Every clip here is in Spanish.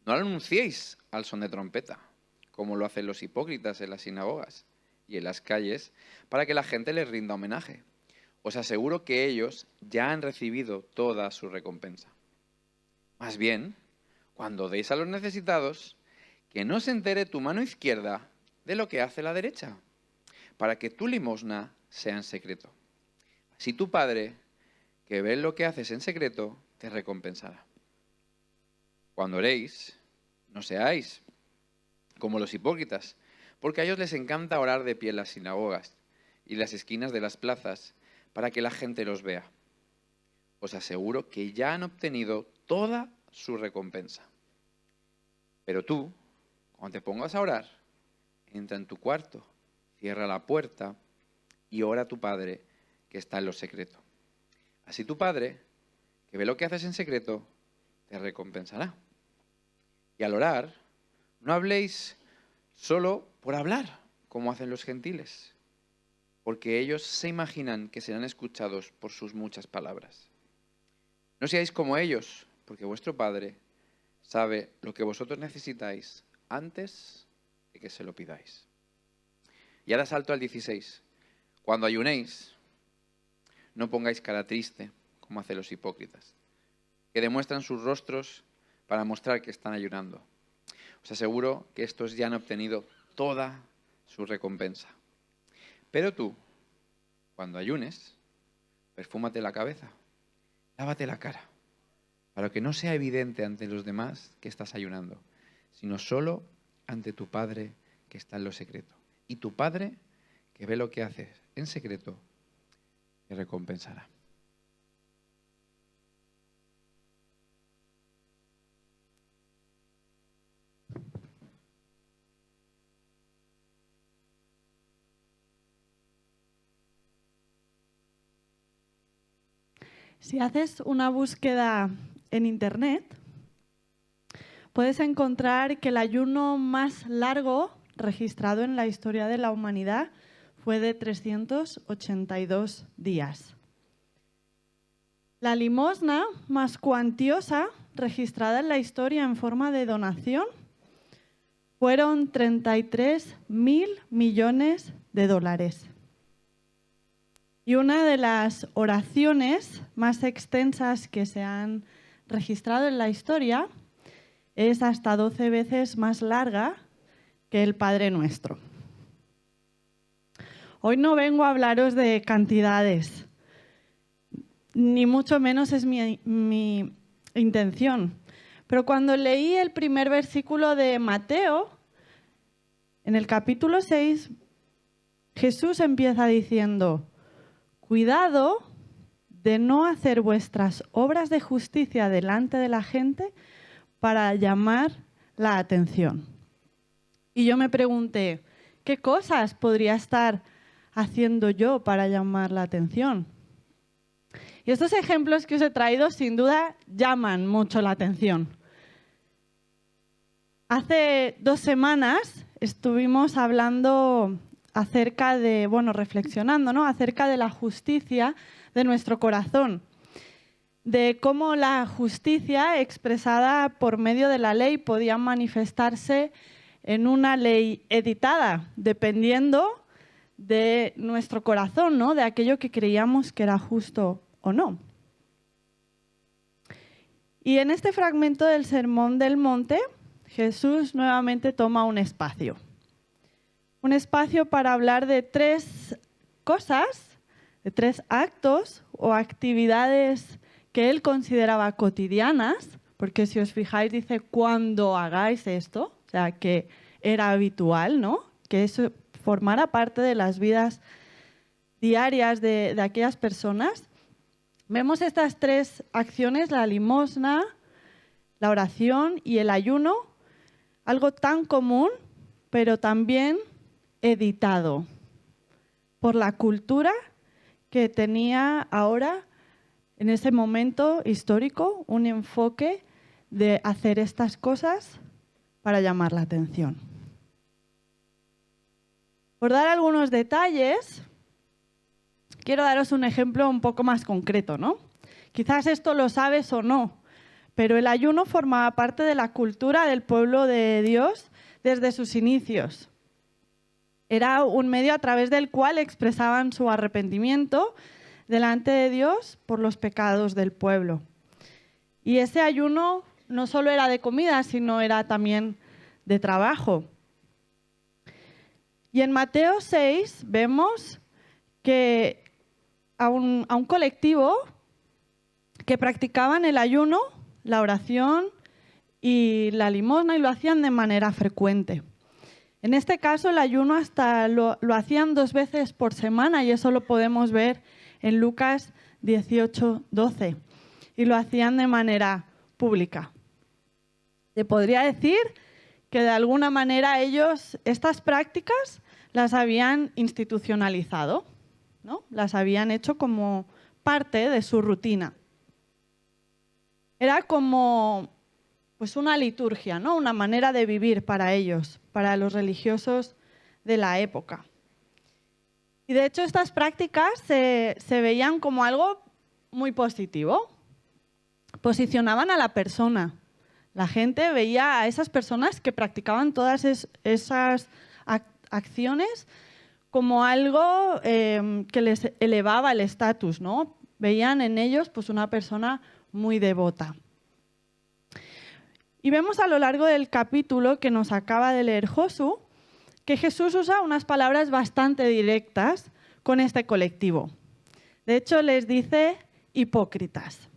No lo anunciéis al son de trompeta, como lo hacen los hipócritas en las sinagogas y en las calles, para que la gente les rinda homenaje. Os aseguro que ellos ya han recibido toda su recompensa. Más bien, cuando deis a los necesitados, que no se entere tu mano izquierda de lo que hace la derecha, para que tu limosna sea en secreto. Así tu Padre, que ve lo que haces en secreto, te recompensará. Cuando oréis, no seáis como los hipócritas, porque a ellos les encanta orar de pie en las sinagogas y en las esquinas de las plazas para que la gente los vea. Os aseguro que ya han obtenido toda su recompensa. Pero tú, cuando te pongas a orar, entra en tu cuarto, cierra la puerta y ora a tu Padre que está en lo secreto. Así tu Padre, que ve lo que haces en secreto, te recompensará. Y al orar, no habléis solo por hablar, como hacen los gentiles, porque ellos se imaginan que serán escuchados por sus muchas palabras. No seáis como ellos, porque vuestro Padre sabe lo que vosotros necesitáis antes de que se lo pidáis. Y ahora salto al 16. Cuando ayunéis, no pongáis cara triste, como hacen los hipócritas, que demuestran sus rostros para mostrar que están ayunando. Os aseguro que estos ya han obtenido toda su recompensa. Pero tú, cuando ayunes, perfúmate la cabeza, lávate la cara, para que no sea evidente ante los demás que estás ayunando, sino solo ante tu Padre que está en lo secreto. Y tu Padre, que ve lo que haces en secreto, te recompensará. Si haces una búsqueda en Internet, puedes encontrar que el ayuno más largo registrado en la historia de la humanidad fue de 382 días. La limosna más cuantiosa registrada en la historia en forma de donación fueron 33.000 millones de dólares. Y una de las oraciones más extensas que se han registrado en la historia es hasta 12 veces más larga que el Padre Nuestro. Hoy no vengo a hablaros de cantidades, ni mucho menos es mi intención. Pero cuando leí el primer versículo de Mateo, en el capítulo 6, Jesús empieza diciendo: cuidado de no hacer vuestras obras de justicia delante de la gente para llamar la atención. Y yo me pregunté, ¿qué cosas podría estar haciendo yo para llamar la atención? Y estos ejemplos que os he traído sin duda llaman mucho la atención. Hace 2 semanas estuvimos hablando acerca de, reflexionando, ¿no?, acerca de la justicia de nuestro corazón, de cómo la justicia expresada por medio de la ley podía manifestarse en una ley editada, dependiendo de nuestro corazón, ¿no?, de aquello que creíamos que era justo o no. Y en este fragmento del Sermón del Monte, Jesús nuevamente toma un espacio para hablar de 3 cosas, de 3 actos o actividades que él consideraba cotidianas, porque si os fijáis dice cuando hagáis esto, o sea que era habitual, ¿no?, que eso formara parte de las vidas diarias de aquellas personas. Vemos estas 3 acciones, la limosna, la oración y el ayuno, algo tan común, pero también editado por la cultura que tenía ahora, en ese momento histórico, un enfoque de hacer estas cosas para llamar la atención. Por dar algunos detalles, quiero daros un ejemplo un poco más concreto, ¿no? Quizás esto lo sabes o no, pero el ayuno formaba parte de la cultura del pueblo de Dios desde sus inicios. Era un medio a través del cual expresaban su arrepentimiento delante de Dios por los pecados del pueblo. Y ese ayuno no solo era de comida, sino era también de trabajo. Y en Mateo 6 vemos que a un colectivo que practicaban el ayuno, la oración y la limosna, y lo hacían de manera frecuente. En este caso, el ayuno hasta lo hacían 2 veces por semana, y eso lo podemos ver en Lucas 18:12. Y lo hacían de manera pública. Se podría decir que de alguna manera ellos estas prácticas las habían institucionalizado, ¿no? Las habían hecho como parte de su rutina. Era como pues una liturgia, ¿no? Una manera de vivir para ellos, para los religiosos de la época. Y de hecho estas prácticas se veían como algo muy positivo. Posicionaban a la persona. La gente veía a esas personas que practicaban todas esas acciones como algo que les elevaba el estatus, ¿no? Veían en ellos pues una persona muy devota. Y vemos a lo largo del capítulo que nos acaba de leer Josu que Jesús usa unas palabras bastante directas con este colectivo. De hecho, les dice hipócritas.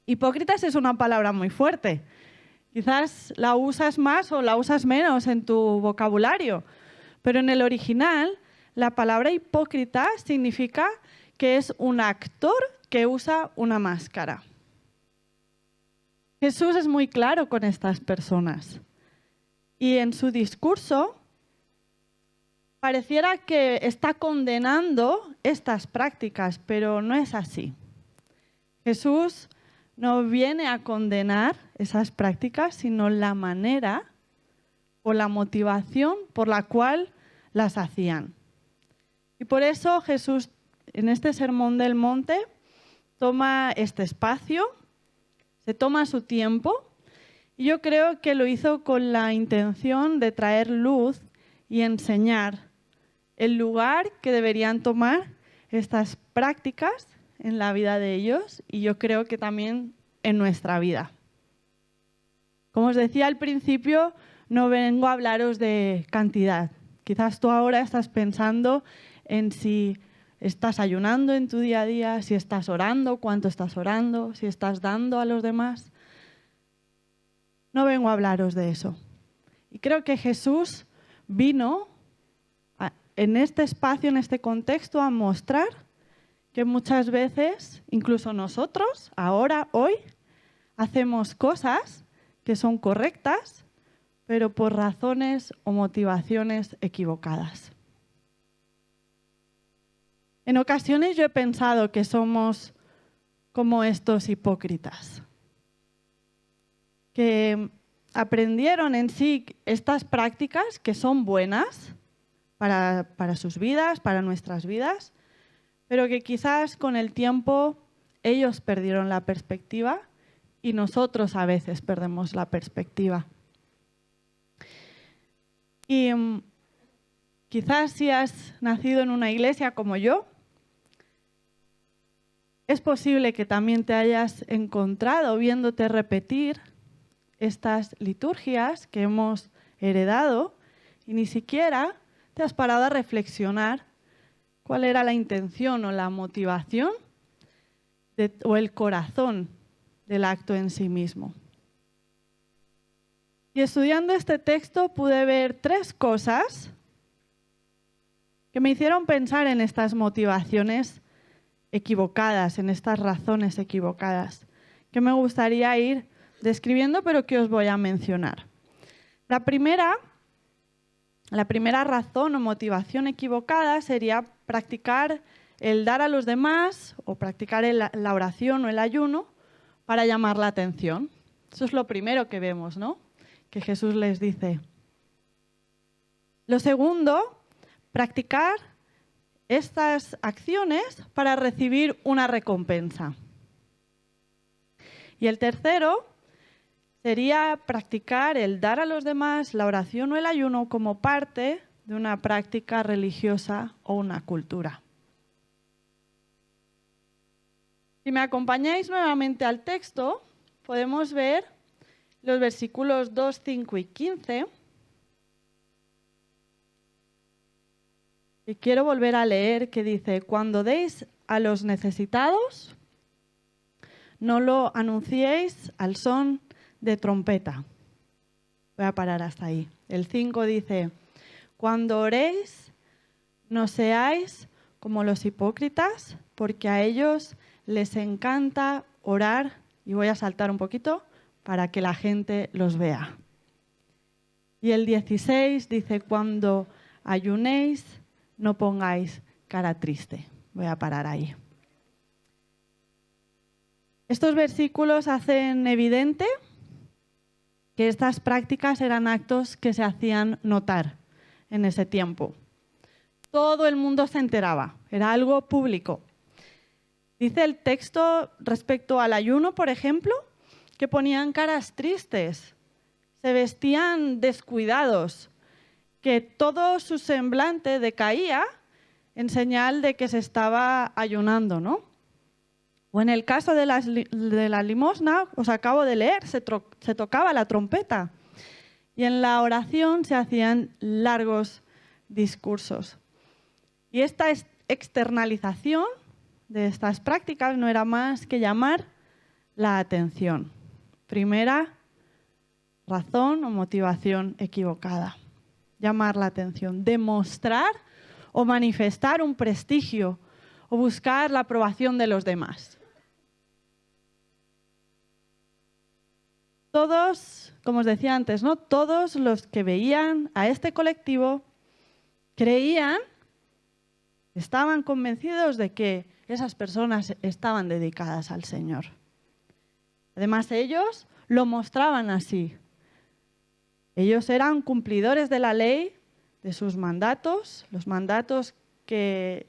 Hipócritas es una palabra muy fuerte. Quizás la usas más o la usas menos en tu vocabulario, pero en el original la palabra hipócrita significa que es un actor que usa una máscara. Jesús es muy claro con estas personas y en su discurso pareciera que está condenando estas prácticas, pero no es así. Jesús no viene a condenar esas prácticas, sino la manera o la motivación por la cual las hacían. Y por eso Jesús, en este Sermón del Monte, toma este espacio, se toma su tiempo, y yo creo que lo hizo con la intención de traer luz y enseñar el lugar que deberían tomar estas prácticas en la vida de ellos, y yo creo que también en nuestra vida. Como os decía al principio, no vengo a hablaros de cantidad. Quizás tú ahora estás pensando en si estás ayunando en tu día a día, si estás orando, cuánto estás orando, si estás dando a los demás. No vengo a hablaros de eso. Y creo que Jesús vino en este espacio, en este contexto, a mostrar que muchas veces, incluso nosotros, ahora, hoy, hacemos cosas que son correctas, pero por razones o motivaciones equivocadas. En ocasiones yo he pensado que somos como estos hipócritas, que aprendieron en sí estas prácticas que son buenas para sus vidas, para nuestras vidas, pero que quizás con el tiempo ellos perdieron la perspectiva y nosotros a veces perdemos la perspectiva. Y quizás si has nacido en una iglesia como yo, es posible que también te hayas encontrado viéndote repetir estas liturgias que hemos heredado y ni siquiera te has parado a reflexionar cuál era la intención o la motivación o el corazón del acto en sí mismo. Y estudiando este texto pude ver 3 cosas que me hicieron pensar en estas motivaciones equivocadas, en estas razones equivocadas, que me gustaría ir describiendo, pero que os voy a mencionar. La primera razón o motivación equivocada sería practicar el dar a los demás o practicar la oración o el ayuno para llamar la atención. Eso es lo primero que vemos, ¿no? Que Jesús les dice. Lo segundo, practicar estas acciones para recibir una recompensa. Y el tercero sería practicar el dar a los demás la oración o el ayuno como parte de una práctica religiosa o una cultura. Si me acompañáis nuevamente al texto, podemos ver los versículos 2, 5 y 15. Y quiero volver a leer que dice: cuando deis a los necesitados, no lo anunciéis al son de trompeta. Voy a parar hasta ahí. El 5 dice: cuando oréis, no seáis como los hipócritas, porque a ellos les encanta orar, y voy a saltar un poquito, para que la gente los vea. Y el 16 dice: cuando ayunéis, no pongáis cara triste. Voy a parar ahí. Estos versículos hacen evidente que estas prácticas eran actos que se hacían notar en ese tiempo. Todo el mundo se enteraba, era algo público. Dice el texto respecto al ayuno, por ejemplo, que ponían caras tristes, se vestían descuidados, que todo su semblante decaía en señal de que se estaba ayunando, ¿no? O en el caso de la limosna, os acabo de leer, se tocaba la trompeta. Y en la oración se hacían largos discursos. Y esta externalización de estas prácticas no era más que llamar la atención. Primera razón o motivación equivocada. Llamar la atención, demostrar o manifestar un prestigio o buscar la aprobación de los demás. Todos, como os decía antes, ¿no? Todos los que veían a este colectivo creían, estaban convencidos de que esas personas estaban dedicadas al Señor. Además, ellos lo mostraban así. Ellos eran cumplidores de la ley, de sus mandatos, los mandatos que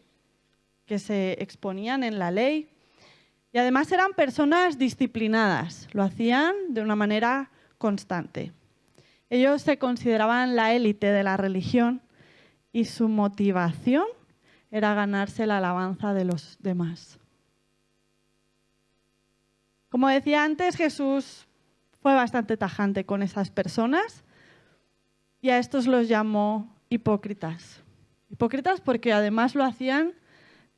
se exponían en la ley. Y además eran personas disciplinadas, lo hacían de una manera constante. Ellos se consideraban la élite de la religión y su motivación era ganarse la alabanza de los demás. Como decía antes, Jesús fue bastante tajante con esas personas y a estos los llamó hipócritas. Hipócritas porque además lo hacían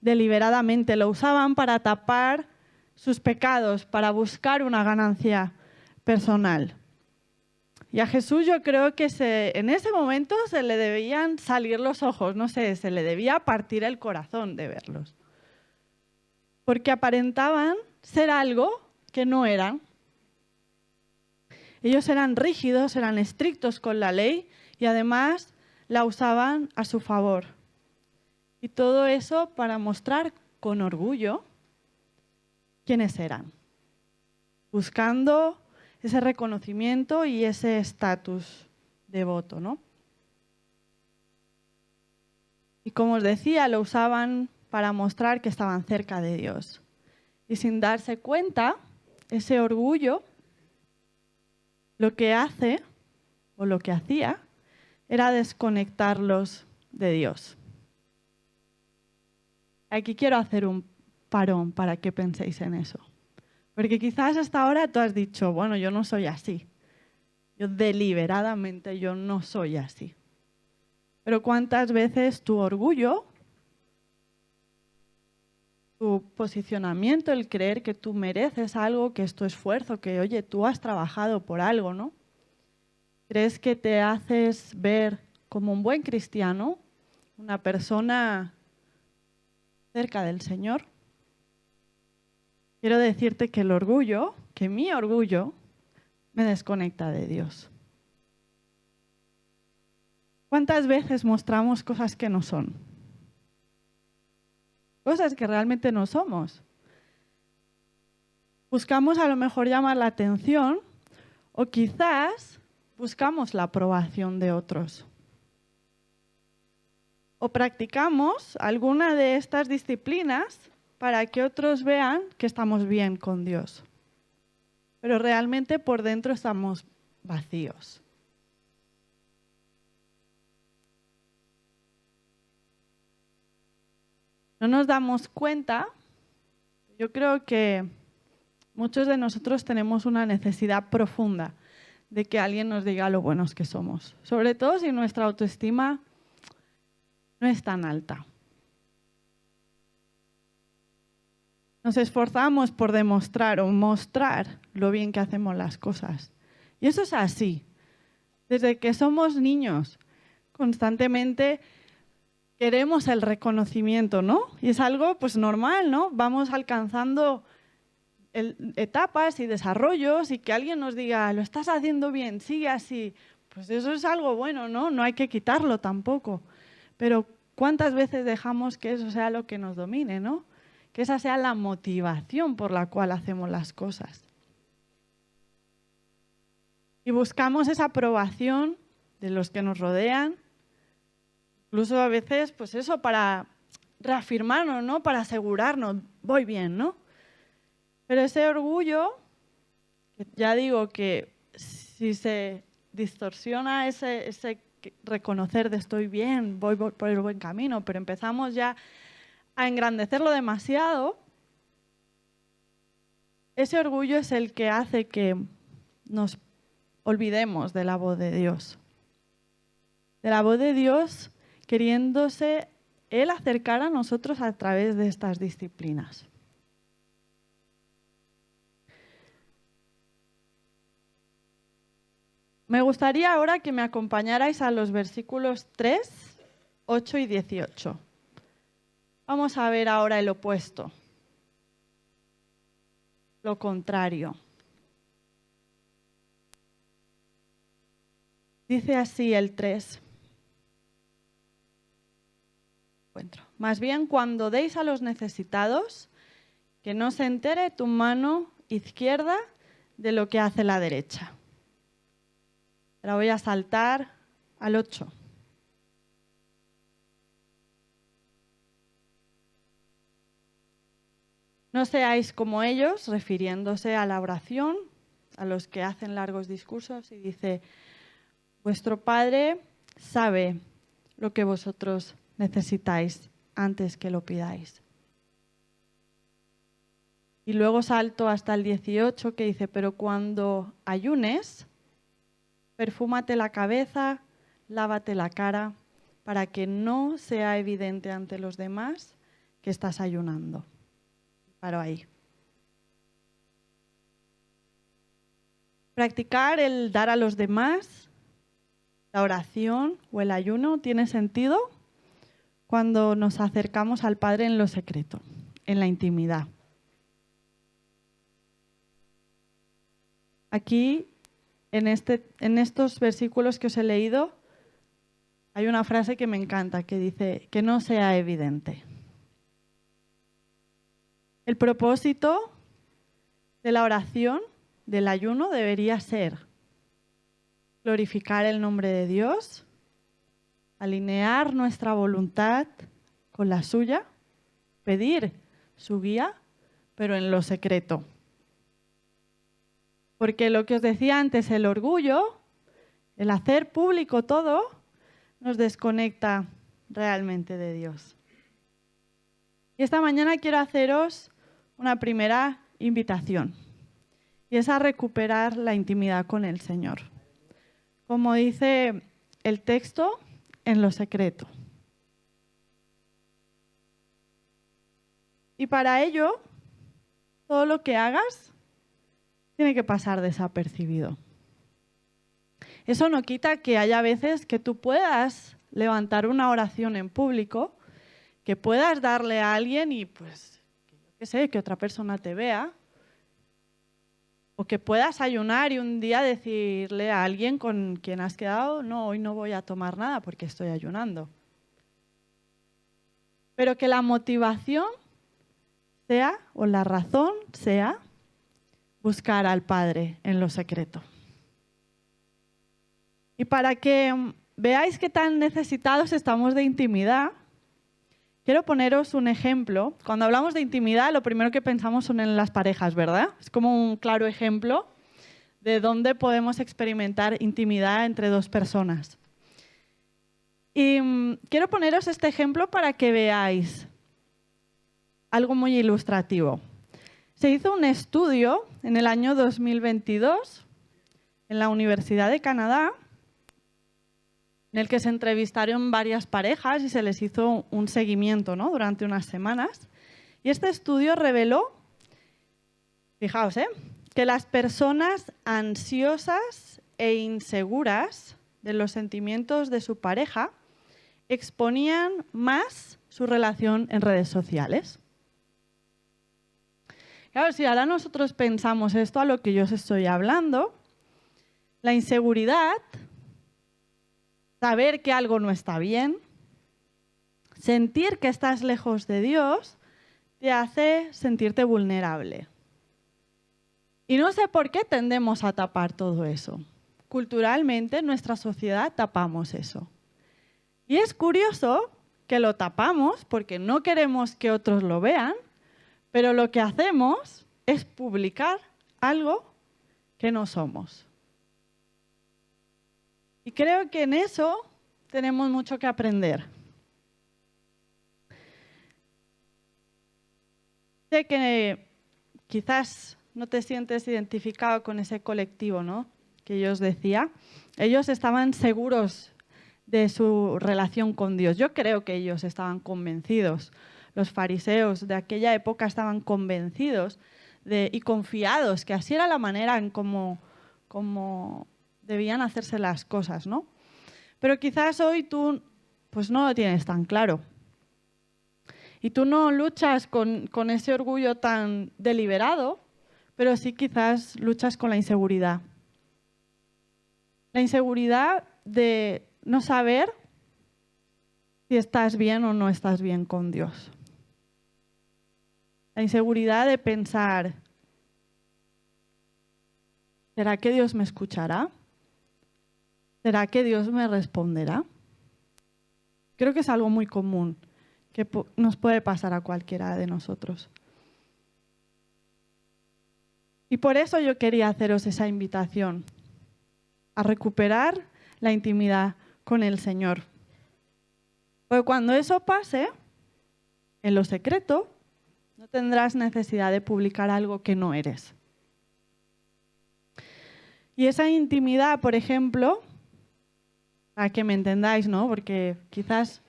deliberadamente, lo usaban para tapar sus pecados, para buscar una ganancia personal. Y a Jesús yo creo que en ese momento se le debían salir los ojos, no sé, se le debía partir el corazón de verlos. Porque aparentaban ser algo que no eran. Ellos eran rígidos, eran estrictos con la ley y además la usaban a su favor. Y todo eso para mostrar con orgullo quiénes eran, buscando ese reconocimiento y ese estatus devoto, ¿no? Y como os decía, lo usaban para mostrar que estaban cerca de Dios. Y sin darse cuenta, ese orgullo lo que hace, o lo que hacía, era desconectarlos de Dios. Aquí quiero hacer un parón para que penséis en eso. Porque quizás hasta ahora tú has dicho, bueno, yo no soy así. Yo deliberadamente yo no soy así. Pero ¿cuántas veces tu orgullo, tu posicionamiento, el creer que tú mereces algo, que es tu esfuerzo, que oye, tú has trabajado por algo, ¿no? ¿Crees que te haces ver como un buen cristiano, una persona cerca del Señor? Quiero decirte que el orgullo, que mi orgullo, me desconecta de Dios. ¿Cuántas veces mostramos cosas que no son? Cosas que realmente no somos. Buscamos a lo mejor llamar la atención o quizás buscamos la aprobación de otros. O practicamos alguna de estas disciplinas para que otros vean que estamos bien con Dios. pero realmente por dentro estamos vacíos. No nos damos cuenta. Yo creo que muchos de nosotros tenemos una necesidad profunda de que alguien nos diga lo buenos que somos, sobre todo si nuestra autoestima no es tan alta. Nos esforzamos por demostrar o mostrar lo bien que hacemos las cosas. Y eso es así. Desde que somos niños, constantemente queremos el reconocimiento, ¿no? Y es algo pues normal, ¿no? Vamos alcanzando etapas y desarrollos y que alguien nos diga, lo estás haciendo bien, sigue así. Pues eso es algo bueno, ¿no? No hay que quitarlo tampoco. Pero ¿cuántas veces dejamos que eso sea lo que nos domine, ¿no? Que esa sea la motivación por la cual hacemos las cosas. Y buscamos esa aprobación de los que nos rodean, incluso a veces, pues eso, para reafirmarnos, ¿no? Para asegurarnos, voy bien, ¿no? Pero ese orgullo, que ya digo que si se distorsiona ese reconocer de estoy bien, voy por el buen camino, pero empezamos ya a engrandecerlo demasiado, ese orgullo es el que hace que nos olvidemos de la voz de Dios. De la voz de Dios queriéndose Él acercar a nosotros a través de estas disciplinas. Me gustaría ahora que me acompañarais a los versículos 3, 8 y 18. Vamos a ver ahora el opuesto, lo contrario. Dice así el 3. Más bien, cuando deis a los necesitados, que no se entere tu mano izquierda de lo que hace la derecha. Ahora voy a saltar al 8. No seáis como ellos, refiriéndose a la oración, a los que hacen largos discursos, y dice, vuestro Padre sabe lo que vosotros necesitáis antes que lo pidáis. Y luego salto hasta el 18 que dice, pero cuando ayunes, perfúmate la cabeza, lávate la cara, para que no sea evidente ante los demás que estás ayunando. Paro ahí. Practicar el dar a los demás, la oración o el ayuno tiene sentido cuando nos acercamos al Padre en lo secreto, en la intimidad. Aquí, en estos versículos que os he leído, hay una frase que me encanta, que dice, que no sea evidente. El propósito de la oración, del ayuno, debería ser glorificar el nombre de Dios, alinear nuestra voluntad con la suya, pedir su guía, pero en lo secreto. Porque lo que os decía antes, el orgullo, el hacer público todo, nos desconecta realmente de Dios. Y esta mañana quiero haceros una primera invitación, y es a recuperar la intimidad con el Señor. Como dice el texto, en lo secreto. Y para ello, todo lo que hagas tiene que pasar desapercibido. Eso no quita que haya veces que tú puedas levantar una oración en público, que puedas darle a alguien y pues, qué sé, que otra persona te vea, o que puedas ayunar y un día decirle a alguien con quien has quedado, no, hoy no voy a tomar nada porque estoy ayunando. Pero que la motivación sea, o la razón sea, buscar al Padre en lo secreto. Y para que veáis qué tan necesitados estamos de intimidad, Quiero poneros un ejemplo. Cuando hablamos de intimidad, lo primero que pensamos son en las parejas, ¿verdad? Es como un claro ejemplo de dónde podemos experimentar intimidad entre dos personas. Y quiero poneros este ejemplo para que veáis algo muy ilustrativo. Se hizo un estudio en el año 2022 en la Universidad de Canadá, en el que se entrevistaron varias parejas y se les hizo un seguimiento, ¿no?, durante unas semanas. Y este estudio reveló, fijaos, que las personas ansiosas e inseguras de los sentimientos de su pareja exponían más su relación en redes sociales. Claro, si ahora nosotros pensamos esto a lo que yo os estoy hablando, la inseguridad, saber que algo no está bien, sentir que estás lejos de Dios, te hace sentirte vulnerable. Y no sé por qué tendemos a tapar todo eso. Culturalmente, en nuestra sociedad tapamos eso. Y es curioso que lo tapamos porque no queremos que otros lo vean, pero lo que hacemos es publicar algo que no somos. Y creo que en eso tenemos mucho que aprender. Sé que quizás no te sientes identificado con ese colectivo, ¿no?, que yo os decía. Ellos estaban seguros de su relación con Dios. Yo creo que ellos estaban convencidos. Los fariseos de aquella época estaban convencidos y confiados que así era la manera en cómo debían hacerse las cosas, ¿no? Pero quizás hoy tú pues no lo tienes tan claro. Y tú no luchas con ese orgullo tan deliberado, pero sí quizás luchas con la inseguridad. La inseguridad de no saber si estás bien o no estás bien con Dios. La inseguridad de pensar, ¿será que Dios me escuchará? ¿Será que Dios me responderá? Creo que es algo muy común que nos puede pasar a cualquiera de nosotros. Y por eso yo quería haceros esa invitación a recuperar la intimidad con el Señor. Porque cuando eso pase, en lo secreto, no tendrás necesidad de publicar algo que no eres. Y esa intimidad, por ejemplo, para que me entendáis, ¿no?, porque quizás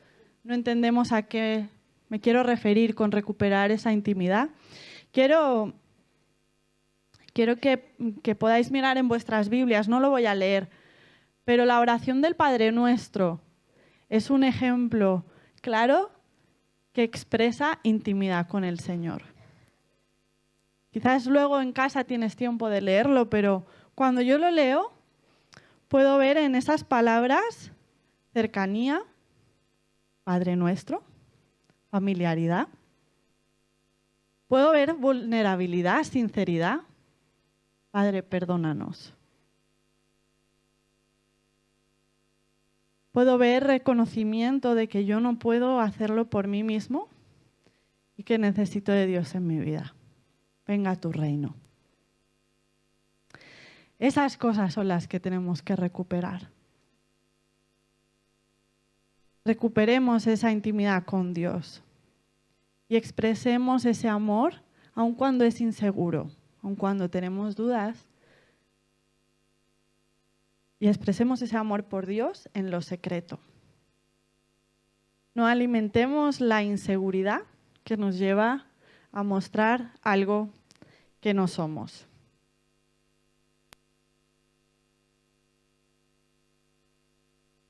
no entendemos a qué me quiero referir con recuperar esa intimidad. Quiero que podáis mirar en vuestras Biblias, no lo voy a leer, pero la oración del Padre Nuestro es un ejemplo claro que expresa intimidad con el Señor. Quizás luego en casa tienes tiempo de leerlo, pero cuando yo lo leo, puedo ver en esas palabras cercanía, Padre Nuestro, familiaridad. Puedo ver vulnerabilidad, sinceridad. Padre, perdónanos. Puedo ver reconocimiento de que yo no puedo hacerlo por mí mismo y que necesito de Dios en mi vida. Venga a tu reino. Esas cosas son las que tenemos que recuperar. Recuperemos esa intimidad con Dios y expresemos ese amor aun cuando es inseguro, aun cuando tenemos dudas. Y expresemos ese amor por Dios en lo secreto. No alimentemos la inseguridad que nos lleva a mostrar algo que no somos.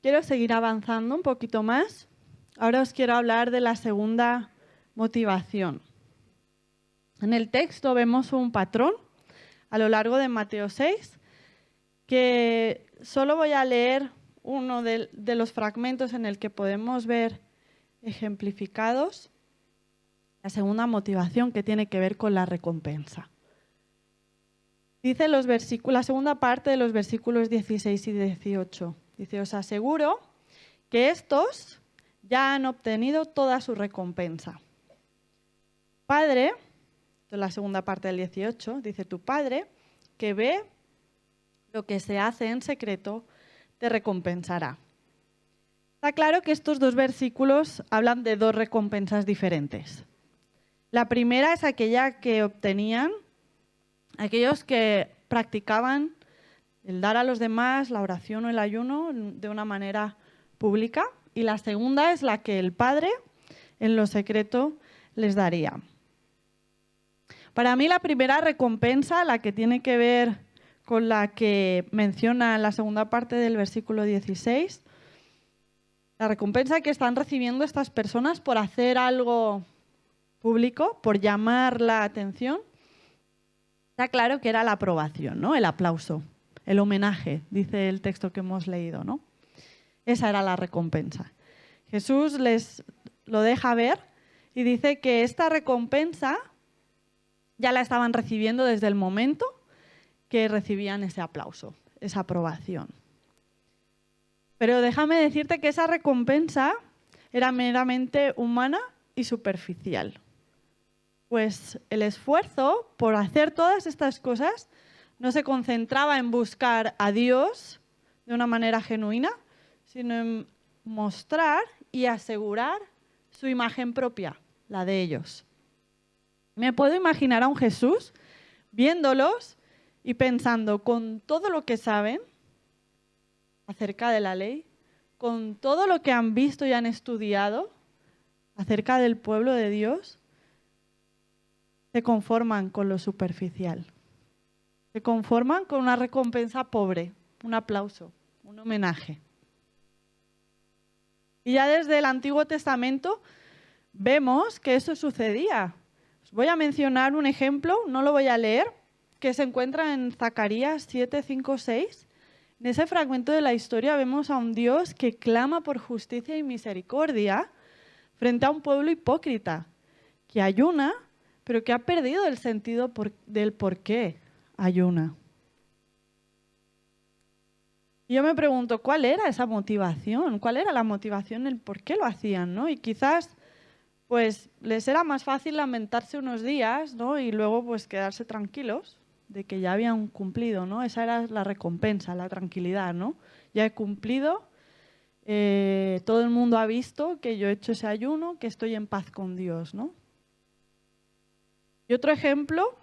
Quiero seguir avanzando un poquito más. Ahora os quiero hablar de la segunda motivación. En el texto vemos un patrón a lo largo de Mateo 6, que solo voy a leer uno de los fragmentos en el que podemos ver ejemplificados la segunda motivación, que tiene que ver con la recompensa. Dice la segunda parte de los versículos 16 y 18. Dice, os aseguro que estos ya han obtenido toda su recompensa. Padre, esto es la segunda parte del 18, dice: tu Padre, que ve lo que se hace en secreto, te recompensará. Está claro que estos dos versículos hablan de dos recompensas diferentes. La primera es aquella que obtenían aquellos que practicaban el dar a los demás la oración o el ayuno de una manera pública, y la segunda es la que el Padre en lo secreto les daría. Para mí la primera recompensa, la que tiene que ver con la que menciona en la segunda parte del versículo 16, la recompensa que están recibiendo estas personas por hacer algo público, por llamar la atención, está claro que era la aprobación, ¿no? El aplauso, el homenaje, dice el texto que hemos leído, ¿no? Esa era la recompensa. Jesús les lo deja ver y dice que esta recompensa ya la estaban recibiendo desde el momento que recibían ese aplauso, esa aprobación. Pero déjame decirte que esa recompensa era meramente humana y superficial. Pues el esfuerzo por hacer todas estas cosas no se concentraba en buscar a Dios de una manera genuina, sino en mostrar y asegurar su imagen propia, la de ellos. Me puedo imaginar a un Jesús viéndolos y pensando, con todo lo que saben acerca de la ley, con todo lo que han visto y han estudiado acerca del pueblo de Dios, se conforman con lo superficial. Se conforman con una recompensa pobre, un aplauso, un homenaje. Y ya desde el Antiguo Testamento vemos que eso sucedía. Os voy a mencionar un ejemplo, no lo voy a leer, que se encuentra en Zacarías 7, 5, 6. En ese fragmento de la historia vemos a un Dios que clama por justicia y misericordia frente a un pueblo hipócrita, que ayuna, pero que ha perdido el sentido del por qué ayuna. Y yo me pregunto, ¿cuál era esa motivación? ¿Cuál era la motivación, el por qué lo hacían, ¿no? Y quizás pues les era más fácil lamentarse unos días, ¿no? Y luego pues quedarse tranquilos de que ya habían cumplido, ¿no? Esa era la recompensa, la tranquilidad, ¿no? Ya he cumplido, todo el mundo ha visto que yo he hecho ese ayuno, que estoy en paz con Dios, ¿no? Y otro ejemplo,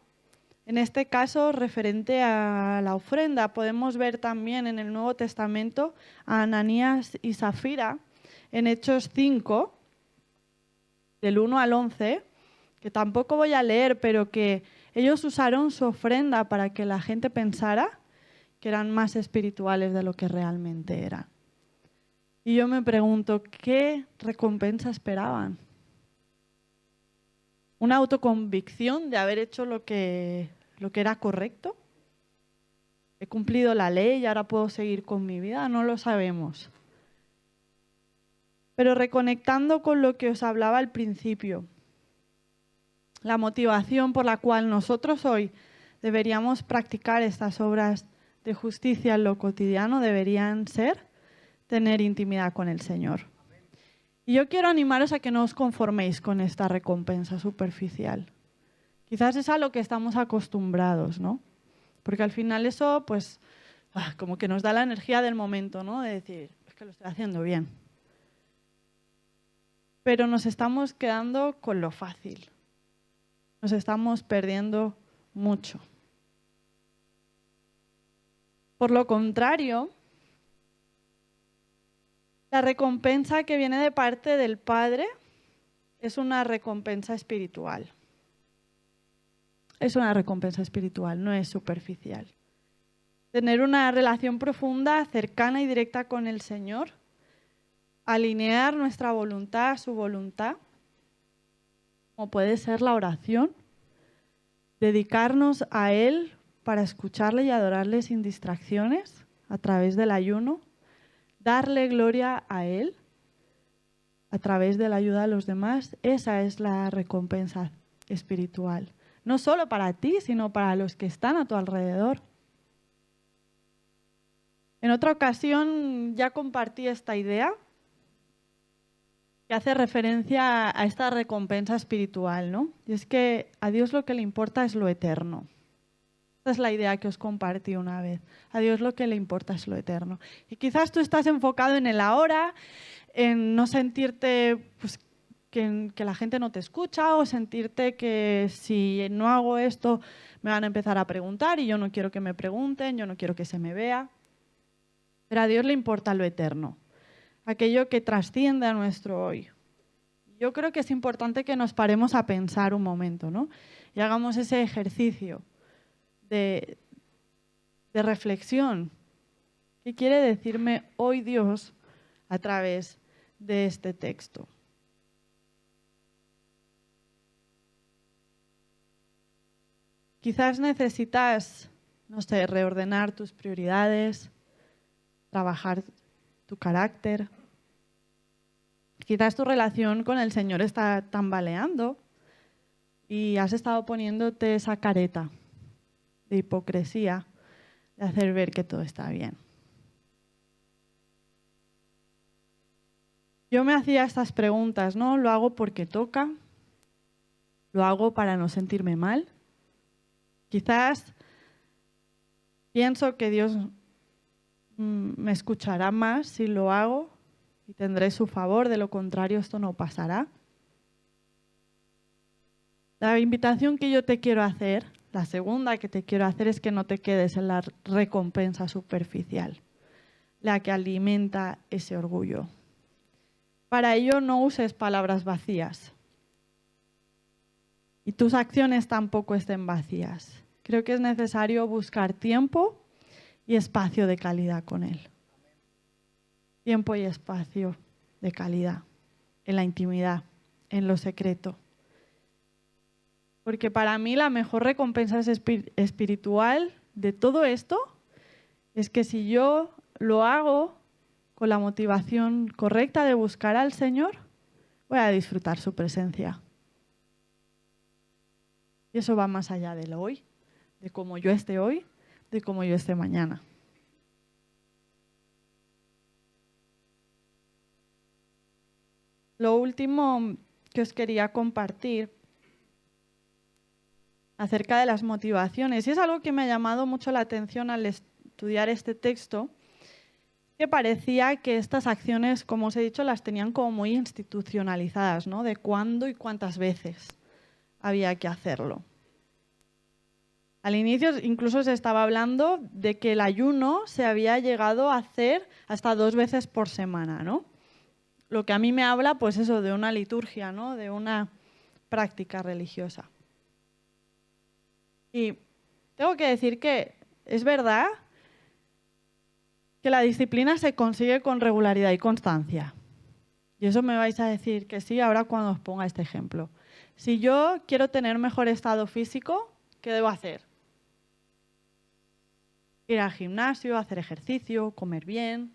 en este caso referente a la ofrenda, podemos ver también en el Nuevo Testamento a Ananías y Zafira en Hechos 5, del 1 al 11, que tampoco voy a leer, pero que ellos usaron su ofrenda para que la gente pensara que eran más espirituales de lo que realmente eran. Y yo me pregunto, ¿qué recompensa esperaban? ¿Una autoconvicción de haber hecho lo que era correcto? ¿He cumplido la ley y ahora puedo seguir con mi vida? No lo sabemos. Pero reconectando con lo que os hablaba al principio, la motivación por la cual nosotros hoy deberíamos practicar estas obras de justicia en lo cotidiano deberían ser tener intimidad con el Señor. Y yo quiero animaros a que no os conforméis con esta recompensa superficial. Quizás es a lo que estamos acostumbrados, ¿no? Porque al final eso, pues, como que nos da la energía del momento, ¿no? De decir, es que lo estoy haciendo bien. Pero nos estamos quedando con lo fácil. Nos estamos perdiendo mucho. Por lo contrario, la recompensa que viene de parte del Padre es una recompensa espiritual. Es una recompensa espiritual, no es superficial. Tener una relación profunda, cercana y directa con el Señor, alinear nuestra voluntad a su voluntad, como puede ser la oración, dedicarnos a Él para escucharle y adorarle sin distracciones a través del ayuno, darle gloria a Él a través de la ayuda a los demás, esa es la recompensa espiritual. No solo para ti, sino para los que están a tu alrededor. En otra ocasión ya compartí esta idea que hace referencia a esta recompensa espiritual, ¿no? Y es que a Dios lo que le importa es lo eterno. Esta es la idea que os compartí una vez. A Dios lo que le importa es lo eterno. Y quizás tú estás enfocado en el ahora, en no sentirte pues, que la gente no te escucha, o sentirte que si no hago esto me van a empezar a preguntar y yo no quiero que me pregunten, yo no quiero que se me vea. Pero a Dios le importa lo eterno, aquello que trasciende a nuestro hoy. Yo creo que es importante que nos paremos a pensar un momento, ¿no? Y hagamos ese ejercicio de reflexión. ¿Qué quiere decirme hoy Dios a través de este texto? Quizás necesitas, no sé, reordenar tus prioridades, trabajar tu carácter. Quizás tu relación con el Señor está tambaleando y has estado poniéndote esa careta de hipocresía, de hacer ver que todo está bien. Yo me hacía estas preguntas, ¿no? ¿Lo hago porque toca? ¿Lo hago para no sentirme mal? Quizás pienso que Dios me escuchará más si lo hago y tendré su favor, de lo contrario esto no pasará. La invitación que yo te quiero hacer, la segunda que te quiero hacer, es que no te quedes en la recompensa superficial, la que alimenta ese orgullo. Para ello no uses palabras vacías y tus acciones tampoco estén vacías. Creo que es necesario buscar tiempo y espacio de calidad con Él. Tiempo y espacio de calidad en la intimidad, en lo secreto. Porque para mí la mejor recompensa espiritual de todo esto es que si yo lo hago con la motivación correcta de buscar al Señor, voy a disfrutar su presencia. Y eso va más allá del hoy, de cómo yo esté hoy, de cómo yo esté mañana. Lo último que os quería compartir acerca de las motivaciones, y es algo que me ha llamado mucho la atención al estudiar este texto, que parecía que estas acciones, como os he dicho, las tenían como muy institucionalizadas, ¿no? De cuándo y cuántas veces había que hacerlo. Al inicio incluso se estaba hablando de que el ayuno se había llegado a hacer hasta 2 veces por semana, ¿no? Lo que a mí me habla, pues eso, de una liturgia, ¿no? De una práctica religiosa. Y tengo que decir que es verdad que la disciplina se consigue con regularidad y constancia. Y eso me vais a decir que sí ahora cuando os ponga este ejemplo. Si yo quiero tener mejor estado físico, ¿qué debo hacer? Ir al gimnasio, hacer ejercicio, comer bien.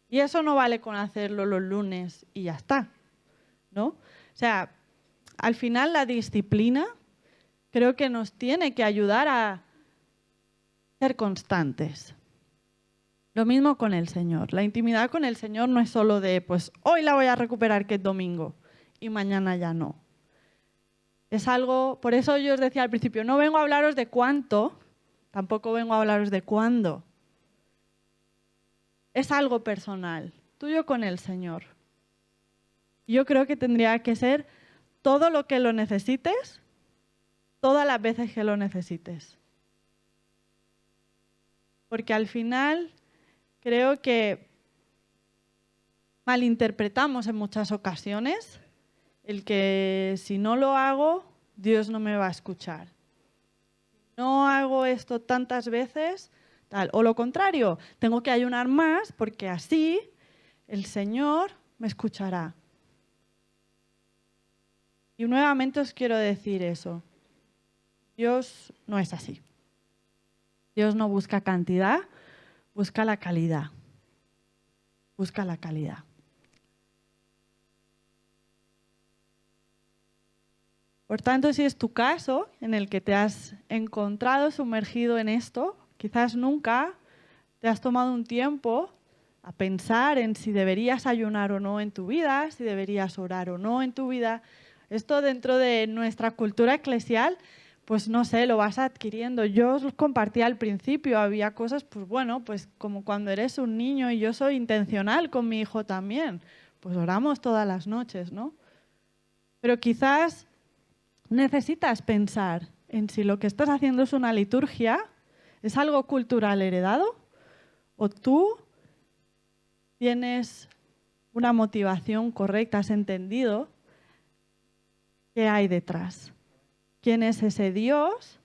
Y eso no vale con hacerlo los lunes y ya está, ¿no? O sea, al final la disciplina creo que nos tiene que ayudar a ser constantes. Lo mismo con el Señor. La intimidad con el Señor no es solo de, pues, hoy la voy a recuperar que es domingo y mañana ya no. Es algo, por eso yo os decía al principio, no vengo a hablaros de cuánto, tampoco vengo a hablaros de cuándo. Es algo personal, tuyo con el Señor. Yo creo que tendría que ser todo lo que lo necesites, todas las veces que lo necesites. Porque al final creo que malinterpretamos en muchas ocasiones el que si no lo hago, Dios no me va a escuchar. Si no hago esto tantas veces, tal. O lo contrario, tengo que ayunar más porque así el Señor me escuchará. Y nuevamente os quiero decir eso. Dios no es así. Dios no busca cantidad, busca la calidad. Busca la calidad. Por tanto, si es tu caso en el que te has encontrado sumergido en esto, quizás nunca te has tomado un tiempo a pensar en si deberías ayunar o no en tu vida, si deberías orar o no en tu vida. Esto dentro de nuestra cultura eclesial, pues no sé, lo vas adquiriendo. Yo os compartía al principio, había cosas, pues bueno, pues como cuando eres un niño, y yo soy intencional con mi hijo también, pues oramos todas las noches, ¿no? Pero quizás necesitas pensar en si lo que estás haciendo es una liturgia, es algo cultural heredado, o tú tienes una motivación correcta, has entendido qué hay detrás. ¿Quién es ese Dios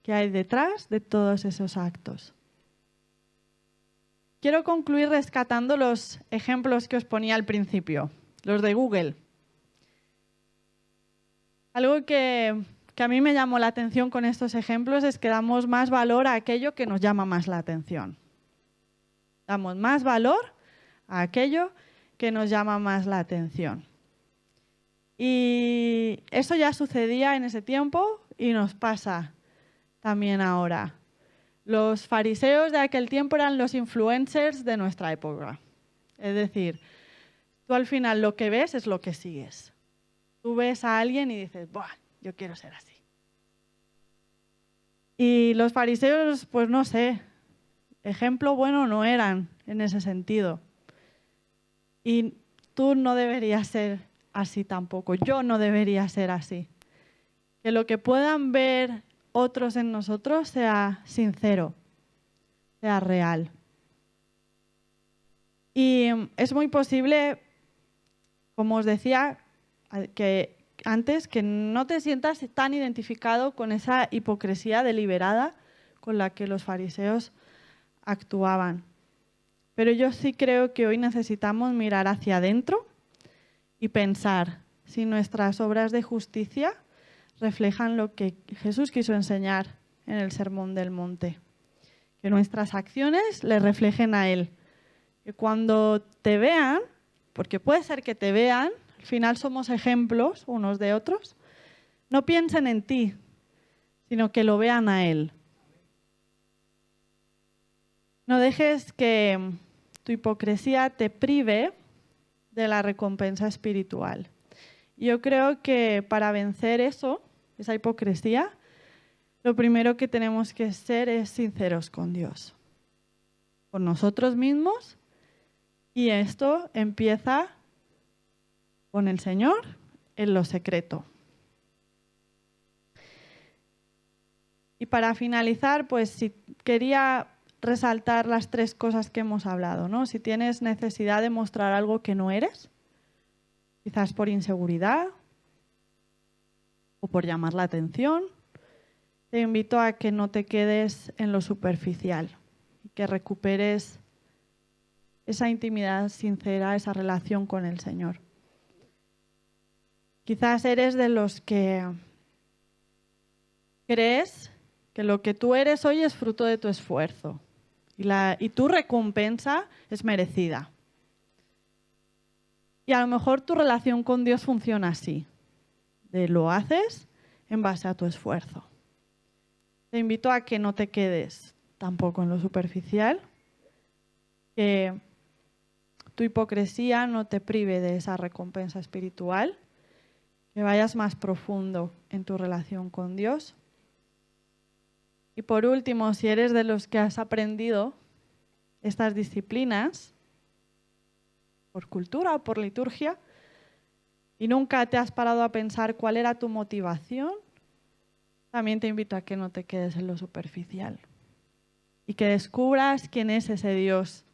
que hay detrás de todos esos actos? Quiero concluir rescatando los ejemplos que os ponía al principio, los de Google. Algo que a mí me llamó la atención con estos ejemplos es que damos más valor a aquello que nos llama más la atención. Damos más valor a aquello que nos llama más la atención. Y eso ya sucedía en ese tiempo y nos pasa también ahora. Los fariseos de aquel tiempo eran los influencers de nuestra época. Es decir, tú al final lo que ves es lo que sigues. Tú ves a alguien y dices, ¡buah! Yo quiero ser así. Y los fariseos, pues no sé, ejemplo bueno no eran en ese sentido. Y tú no deberías ser así tampoco. Yo no debería ser así. Que lo que puedan ver otros en nosotros sea sincero, sea real. Y es muy posible, como os decía, que antes, que no te sientas tan identificado con esa hipocresía deliberada con la que los fariseos actuaban. Pero yo sí creo que hoy necesitamos mirar hacia adentro y pensar si nuestras obras de justicia reflejan lo que Jesús quiso enseñar en el Sermón del Monte. Que nuestras acciones le reflejen a Él. Que cuando te vean, porque puede ser que te vean, al final somos ejemplos unos de otros, no piensen en ti, sino que lo vean a Él. No dejes que tu hipocresía te prive de la recompensa espiritual. Yo creo que para vencer eso, esa hipocresía, lo primero que tenemos que ser es sinceros con Dios, con nosotros mismos, y esto empieza con el Señor en lo secreto. Y para finalizar, pues si quería resaltar las 3 cosas que hemos hablado, ¿no? Si tienes necesidad de mostrar algo que no eres, quizás por inseguridad o por llamar la atención, te invito a que no te quedes en lo superficial y que recuperes esa intimidad sincera, esa relación con el Señor. Quizás eres de los que crees que lo que tú eres hoy es fruto de tu esfuerzo y tu recompensa es merecida. Y a lo mejor tu relación con Dios funciona así, de lo haces en base a tu esfuerzo. Te invito a que no te quedes tampoco en lo superficial, que tu hipocresía no te prive de esa recompensa espiritual, que vayas más profundo en tu relación con Dios. Y por último, si eres de los que has aprendido estas disciplinas por cultura o por liturgia y nunca te has parado a pensar cuál era tu motivación, también te invito a que no te quedes en lo superficial y que descubras quién es ese Dios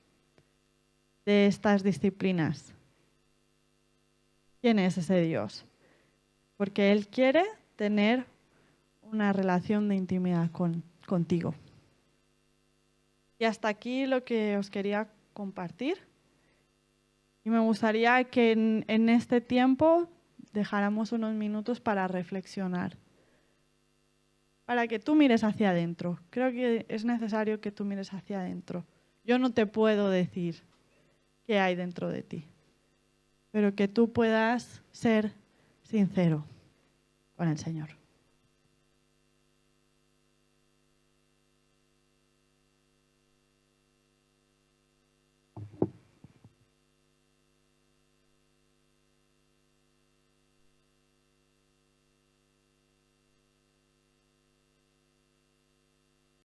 de estas disciplinas. ¿Quién es ese Dios? Porque Él quiere tener una relación de intimidad contigo. Y hasta aquí lo que os quería compartir. Y me gustaría que en este tiempo dejáramos unos minutos para reflexionar. Para que tú mires hacia adentro. Creo que es necesario que tú mires hacia adentro. Yo no te puedo decir qué hay dentro de ti, pero que tú puedas ser sincero con el Señor.